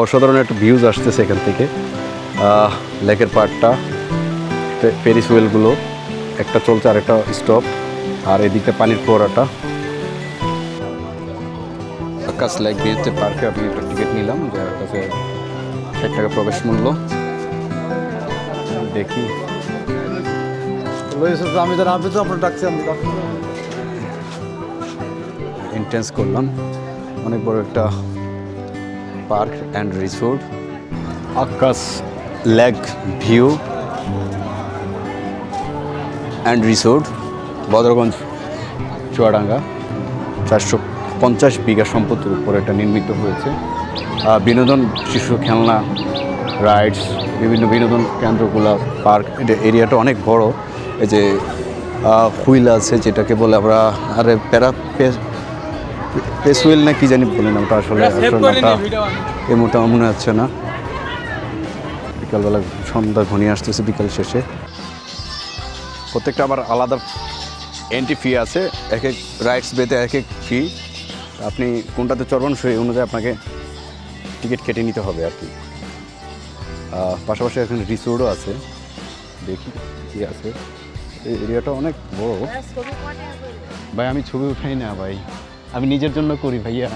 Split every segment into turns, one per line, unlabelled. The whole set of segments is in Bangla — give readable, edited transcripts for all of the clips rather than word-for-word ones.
অসাধারণ একটা ভিউজ আসতেছে এখান থেকে লেকের পাড়টা, ফেরিস হুইলগুলো একটা চলছে আর একটা স্টপ, আর এদিকে পানির ফোয়ারাটা। আকাশ লেক ভিউতে পার্কে আমি একটা টিকিট নিলাম, যার কাছে 60 টাকা প্রবেশ মূল্য। দেখি
আমি তো আপনার ডাকছি, আমি
এন্ট্রেন্স করলাম। অনেক বড় একটা park and resort, Akash lake view and resort, Badarganj Chuadanga. 450 বিঘা সম্পত্তির উপর এটা নির্মিত হয়েছে। বিনোদন, শিশু খেলনা, রাইডস, বিভিন্ন বিনোদন কেন্দ্রগুলো, পার্ক, এরিয়াটা অনেক বড়। এই যে হুইল আছে যেটাকে বলে আমরা, আরে পেস হুইল না কি জানি বলি না, ওটা আসলে এই মোটা মনে হচ্ছে না। বিকালবেলা সন্ধ্যা ঘনিয়ে আসতেছে, বিকাল শেষে। প্রত্যেকটা আবার আলাদা এন্ট্রি ফি আছে, এক এক রাইডস বেতে এক এক ফি। আপনি কোনটাতে চড়বেন সেই অনুযায়ী আপনাকে টিকিট কেটে নিতে হবে আর কি। পাশাপাশি এখানে রিসোর্টও আছে, দেখি কী আছে। এই এরিয়াটা অনেক বড়। ভাই আমি ছবি উঠাই না ভাই, আমি নিজের জন্য করি ভাইয়া।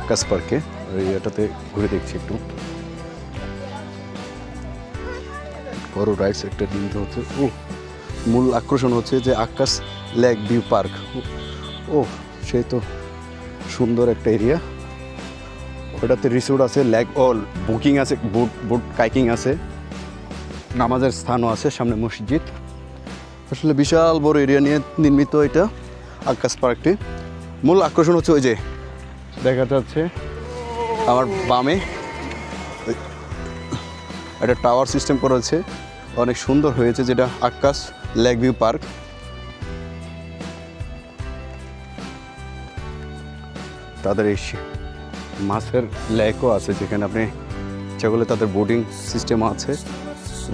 আকাশ পার্কে এরিয়াটাতে ঘুরে দেখছি একটু। বড় রাইডস একটা নিতে হচ্ছে। মূল আকর্ষণ হচ্ছে যে আকাশ লেক ভিউ পার্ক। সেই তো সুন্দর একটা এরিয়া। ওটাতে রিসোর্ট আছে, লেক বুকিং আছে, বোট কাইকিং আছে, নামাজের স্থানও আছে, সামনে মসজিদ। আসলে বিশাল বড় এরিয়া নিয়ে নির্মিত এটা আকাশ পার্কটি। মূল আকর্ষণ হচ্ছে ওই যে দেখা যাচ্ছে আমার বামে একটা টাওয়ার সিস্টেম করা হয়েছে, অনেক সুন্দর হয়েছে, যেটা আকাশ লেক ভিউ পার্ক। তাদের এই মাছের লেকও আছে, যেখানে আপনি ইচ্ছা করলে তাদের বোটিং সিস্টেমও আছে,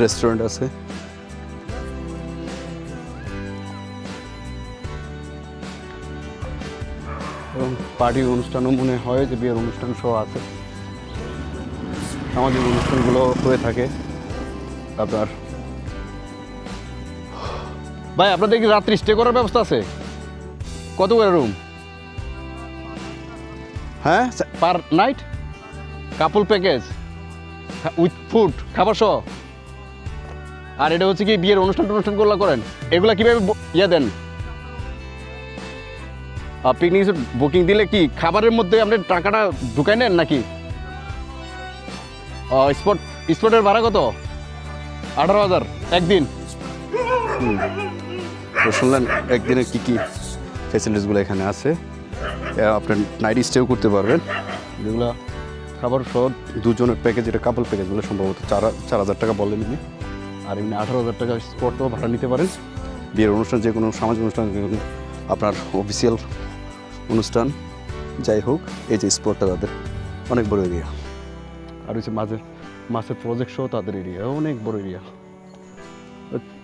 রেস্টুরেন্ট আছে। এবং পার্টি অনুষ্ঠানও মনে হয় যে বিয়ের অনুষ্ঠান সহ আছে। সামাজিক অনুষ্ঠানগুলো হয়ে থাকে আপনার। ভাই আপনাদের কি রাত্রি স্টে করার ব্যবস্থা আছে? কত করে রুম? হ্যাঁ, per night couple package with food, খাবার সহ। আর এটা হচ্ছে কি বিয়ের অনুষ্ঠানগুলো করেন, এগুলা কিভাবে দেন? পিকনিক বুকিং দিলে কি খাবারের মধ্যে আপনি টাকাটা ঢুকাই নেন নাকি? স্পটের ভাড়া কত? 18,000 একদিন। তো শুনলেন একদিনে কী কী ফেসিলিটিসগুলো এখানে আছে। আপনার নাইট স্টেও করতে পারবেন, যেগুলো খাবার সহ দুজনের প্যাকেজ, এটা কাপল প্যাকেজগুলো সম্ভবত 4,000 টাকা বললেন উনি। আর এমনি 18,000 টাকা স্পটও ভাড়া নিতে পারেন। বিয়ের অনুষ্ঠান, যে কোনো সামাজিক অনুষ্ঠান, আপনার অফিসিয়াল অনুষ্ঠান, যাই হোক, এই যে স্পটটা তাদের অনেক বড় এরিয়া। আর হচ্ছে মাছের প্রজেক্ট সহ তাদের এরিয়া অনেক বড় এরিয়া।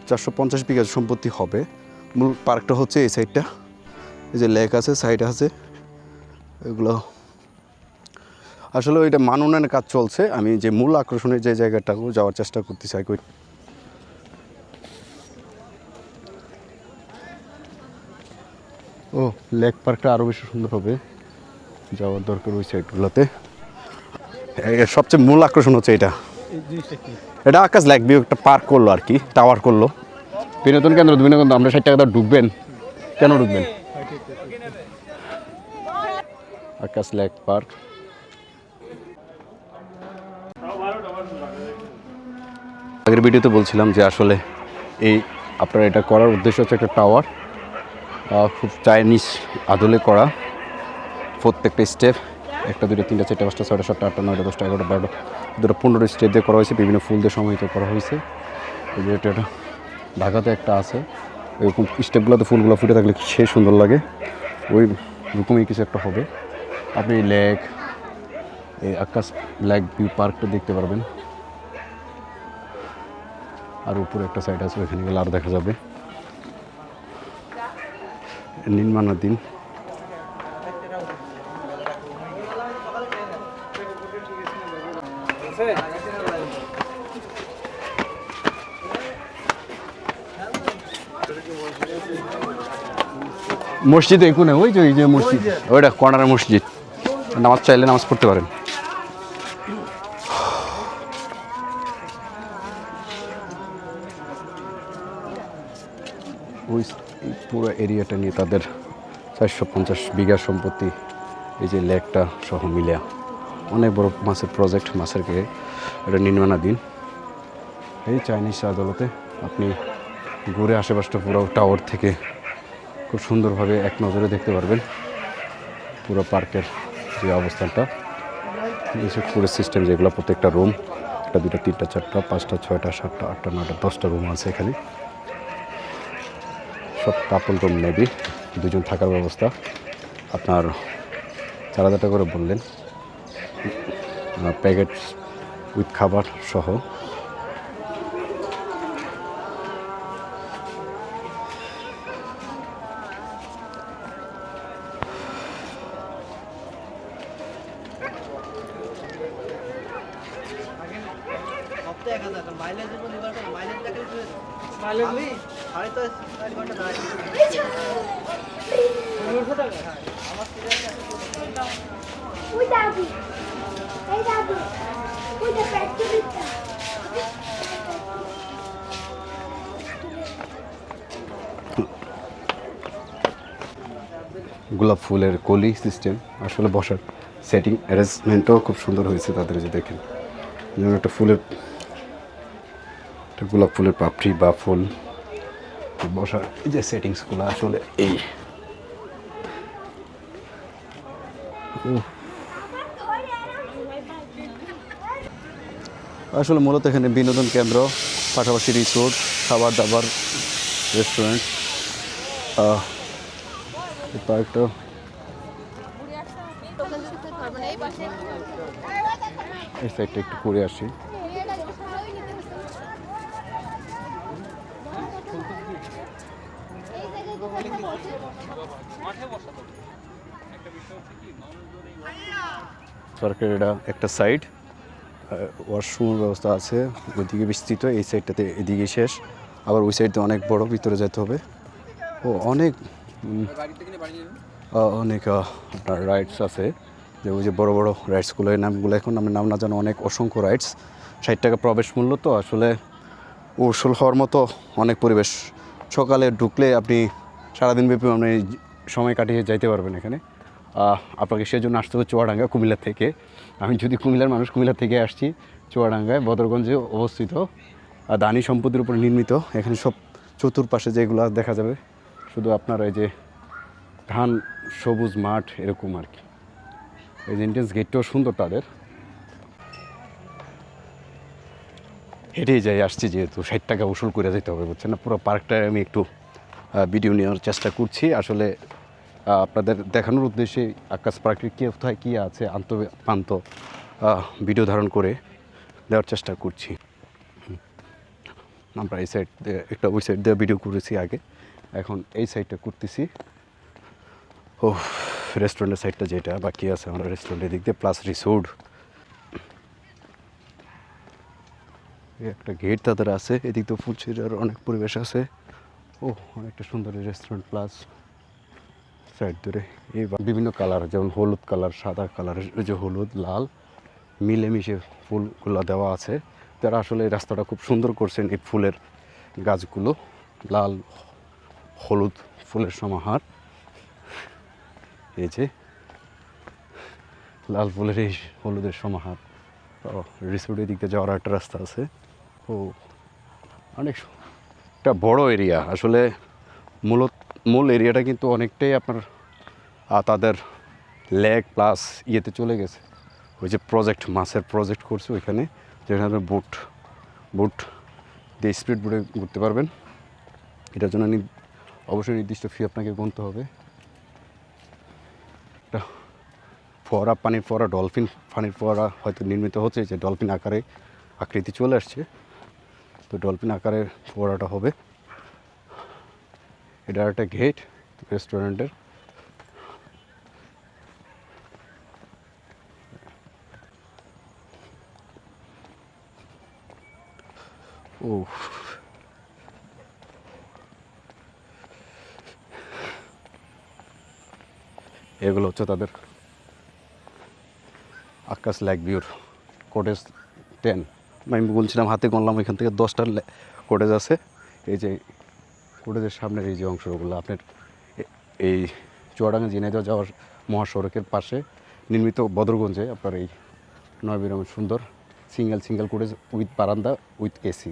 450 বিঘা সম্পত্তি হবে। মূল পার্কটা হচ্ছে এই সাইডটা, এই যে লেক আছে, সাইড আছে, এগুলো আসলে ওইটা মান উন্নয়নের কাজ চলছে। আমি যে মূল আকর্ষণের যে জায়গাটাও যাওয়ার চেষ্টা করতেছি আর কি। লেক পার্কটা আরও বেশি সুন্দর হবে, যাওয়ার দরকার ওই সাইডগুলোতে। সবচেয়ে মূল আকর্ষণ হচ্ছে এটা আকাশ লেক ভিউ একটা পার্ক করলো আর কি, টাওয়ার করলো, বিনোদন কেন্দ্র। আমরা 60 টাকা ঢুকবেন, কেন ঢুকবেন? আকাশ লেক পার্ক। আগের ভিডিওতে বলছিলাম যে আসলে আপনার এটা করার উদ্দেশ্য হচ্ছে একটা টাওয়ার, খুব চাইনিজ আদলে করা। প্রত্যেকটা স্টেপ 1 2 3 4 5 6 7 8 9 10 11 12 15 স্টেপ দিয়ে করা হয়েছে, বিভিন্ন ফুল দিয়ে সমাহিত করা হয়েছে। এটা ঢাকাতে একটা আছে, এরকম স্টেপগুলোতে ফুলগুলো ফুটে থাকলে সে সুন্দর লাগে, ওই রকমই কিছু একটা হবে। আপনি এই আকাশ লেক ভিউ পার্কটা দেখতে পারবেন। আর উপরে একটা সাইড আছে, ওইখানে গেলে আর দেখা যাবে। নির্মাণাধীন। মসজিদ এই কোণে, ওই যে ওই যে মসজিদ, ওইটা কর্নারের মসজিদ, নামাজ চাইলে নামাজ পড়তে পারেন। ওই পুরো এরিয়াটা নিয়ে তাদের 450 বিঘা সম্পত্তি, এই যে লেকটা সহ মিলিয়া অনেক বড় মাছের প্রজেক্ট, মাছের কে এটা নির্মাণাধীন। এই চাইনিজ আদালতে আপনি ঘুরে আশেপাশটা পুরো টাওয়ার থেকে খুব সুন্দরভাবে এক নজরে দেখতে পারবেন পুরো পার্কের যে অবস্থানটা। পুরো সিস্টেম যেগুলো, প্রত্যেকটা রুম, একটা দুটো তিনটা চারটা পাঁচটা ছয়টা সাতটা আটটা নয়টা 10টা রুম আছে এখানে। সব কাপল রুম নেবি, দুজন থাকার ব্যবস্থা। আপনার 4,000 টাকা করে বললেন, প্যাকেট উইথ খাবার সহ। গোলাপ ফুলের কলি সিস্টেম, আসলে বসার সেটিং অ্যারেঞ্জমেন্টও খুব সুন্দর হয়েছে তাদের। যে দেখেন যেমন একটা ফুলের, একটা গোলাপ ফুলের পাপড়ি বা ফুল বসার এই যে সেটিংসগুলো, আসলে এই আসলে মূলত এখানে বিনোদন কেন্দ্র, পাশাপাশি রিসোর্ট, খাবার দাবার, রেস্টুরেন্ট। পার্কটা এই সাইডটা একটু করে আসি। পার্কের এটা একটা সাইড, ওয়াশরুমের ব্যবস্থা আছে, ওইদিকে বিস্তৃত, এই সাইডটাতে এদিকে শেষ, আবার ওই সাইডে অনেক বড়, ভিতরে যেতে হবে। ও অনেক অনেক আপনার রাইডস আছে, যে ওই যে বড় বড় রাইডসগুলো, এই নামগুলো এখন আমি নাম না জানো, অনেক অসংখ্য রাইডস। 60 টাকা প্রবেশ মূল্য, তো আসলে উসুল হওয়ার মতো অনেক পরিবেশ। সকালে ঢুকলে আপনি সারাদিন ব্যাপী আপনি সময় কাটিয়ে যাইতে পারবেন এখানে। আপনাকে সেজন্য আসতে হবে চুয়াডাঙ্গা, কুমিল্লা থেকে। আমি যদি কুমিল্লার মানুষ, কুমিল্লা থেকে আসছি চুয়াডাঙ্গায়, বদরগঞ্জে অবস্থিত, দানি সম্পত্তির উপর নির্মিত। এখানে সব চতুর্পাশে যেগুলো দেখা যাবে, শুধু আপনার এই যে ধান, সবুজ মাঠ, এরকম আর কি। এই যে এন্ট্রেন্স গেটটাও সুন্দর তাদের। হেঁটেই যাই, আসছি যেহেতু 60 টাকা উসুল করে যেতে হবে, বুঝছেন না। পুরো পার্কটায় আমি একটু ভিডিও নেওয়ার চেষ্টা করছি, আসলে আপনাদের দেখানোর উদ্দেশ্যে আকাশ পার্কের কী কোথায় কী আছে আন্ত ভিডিও ধারণ করে দেওয়ার চেষ্টা করছি। আমরা এই সাইড দিয়ে একটা, ওই সাইড দিয়ে ভিডিও করেছি আগে, এখন এই সাইডটা করতেছি। ও রেস্টুরেন্টের সাইডটা যেটা বাকি আছে, আমরা রেস্টুরেন্টের দিক দিয়ে প্লাস রিসোর্ট, একটা গেট তাদের আছে। এদিক তো ফুলছিটার অনেক পরিবেশ আছে। ও অনেকটা সুন্দর রেস্টুরেন্ট, প্লাস সাইড ধরে এই বিভিন্ন কালার, যেমন হলুদ কালার, সাদা কালার, যে হলুদ লাল মিলেমিশে ফুলগুলো দেওয়া আছে। তারা আসলে এই রাস্তাটা খুব সুন্দর করছেন, এই ফুলের গাছগুলো, লাল হলুদ ফুলের সমাহার। এই যে লাল ফুলের এই হলুদের সমাহার। রিসোর্টের দিকে যাওয়ার একটা রাস্তা আছে। ও অনেক একটা বড় এরিয়া, আসলে মূল এরিয়াটা কিন্তু অনেকটাই আপনার তাদের লেক প্লাস ইয়েতে চলে গেছে। ওই যে প্রজেক্ট, মাছের প্রজেক্ট করছে ওইখানে, যেখানে বোট দিয়ে স্পিড বোটে ঘুরতে পারবেন। এটার জন্য অবশ্যই নির্দিষ্ট ফি আপনাকে গুনতে হবে। একটা ফোয়ারা, পানির ফোয়ারা, ডলফিন পানির ফোয়ারা হয়তো নির্মিত হচ্ছে, যে ডলফিন আকারে আকৃতি চলে আসছে, তো ডলফিন আকারের ফোয়ারাটা হবে। এটা একটা গেট, রেস্টুরেন্টের। ও এগুলো হচ্ছে তাদের আকাশ লেক ভিউর কটেজ 10। আমি বলছিলাম হাতে গণলাম এখান থেকে 10টা কটেজ আছে। এই যে কটেজের সামনের এই যে অংশগুলো আপনার এই চুয়াডাঙ্গা ঝিনাইদহ যাওয়ার মহাসড়কের পাশে নির্মিত বদরগঞ্জে আপনার এই নয়বিরামের সুন্দর সিঙ্গেল কটেজ উইথ বারান্দা উইথ এসি।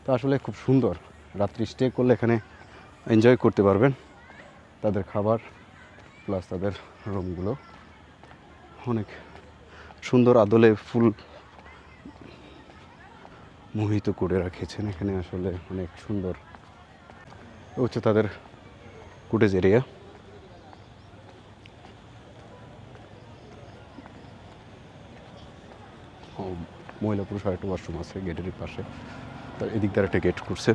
তো আসলে খুব সুন্দর, রাত্রি স্টে করলে এখানে এনজয় করতে পারবেন। তাদের খাবার প্লাস তাদের রুমগুলো অনেক সুন্দর, আদলে ফুল মোহিত করে রেখেছেন এখানে। আসলে অনেক সুন্দর হচ্ছে তাদের কুটেজ এরিয়া। মহিলা পুরুষ আরেকটা ওয়াশরুম আছে গেটের পাশে, তার এদিক দ্বারা একটা গেট করছে।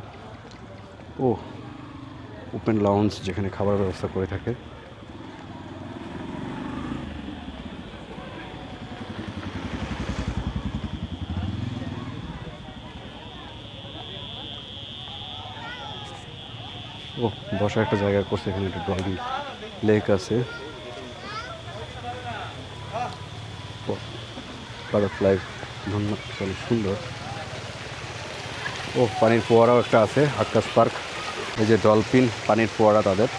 ও ওপেন লাউঞ্জ যেখানে খাবার ব্যবস্থা করে থাকে। ও বসার একটা জায়গা করছে এখানে, একটা ডলফিন লেক আছে, বাটারফ্লাই অনেক সুন্দর। ও পানির ফোয়ারাও একটা আছে, আকাশ পার্ক। এই যে ডলফিন পানির ফোয়ারা, তাদের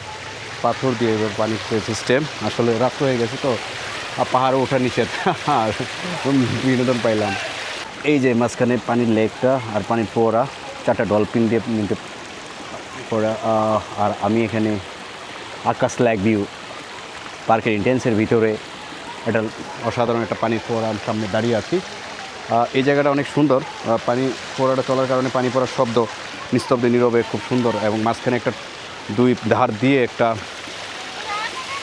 পাথর দিয়ে এবার পানির সিস্টেম। আসলে রাত হয়ে গেছে তো পাহাড়ে ওঠা নিষেধ, বিনোদন পাইলাম। এই যে মাঝখানে পানির লেকটা আর পানির ফোয়ারা, 4টা ডলফিন দিয়ে নিতে ফোয়ারা। আর আমি এখানে আকাশ লেক ভিউ পার্কের ইন্টেন্সের ভিতরে একটা অসাধারণ একটা পানির ফোয়ারা সামনে দাঁড়িয়ে আছি। এই জায়গাটা অনেক সুন্দর, পানি ফোয়ারাটা চলার কারণে পানি পড়ার শব্দ নিস্তব্ধ নীরবে খুব সুন্দর। এবং মাঝখানে একটা দুই ধার দিয়ে একটা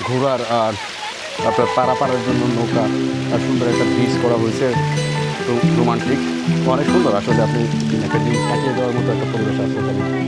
ঘোড়ার আর আপনার পারাপারের জন্য নৌকা আর সুন্দর একটা ব্রিজ করা হয়েছে, রোমান্টিক, অনেক সুন্দর। আসলে আপনি একটা জিনিস কাটিয়ে দেওয়ার মতো একটা পরিবেশ আছে এখানে।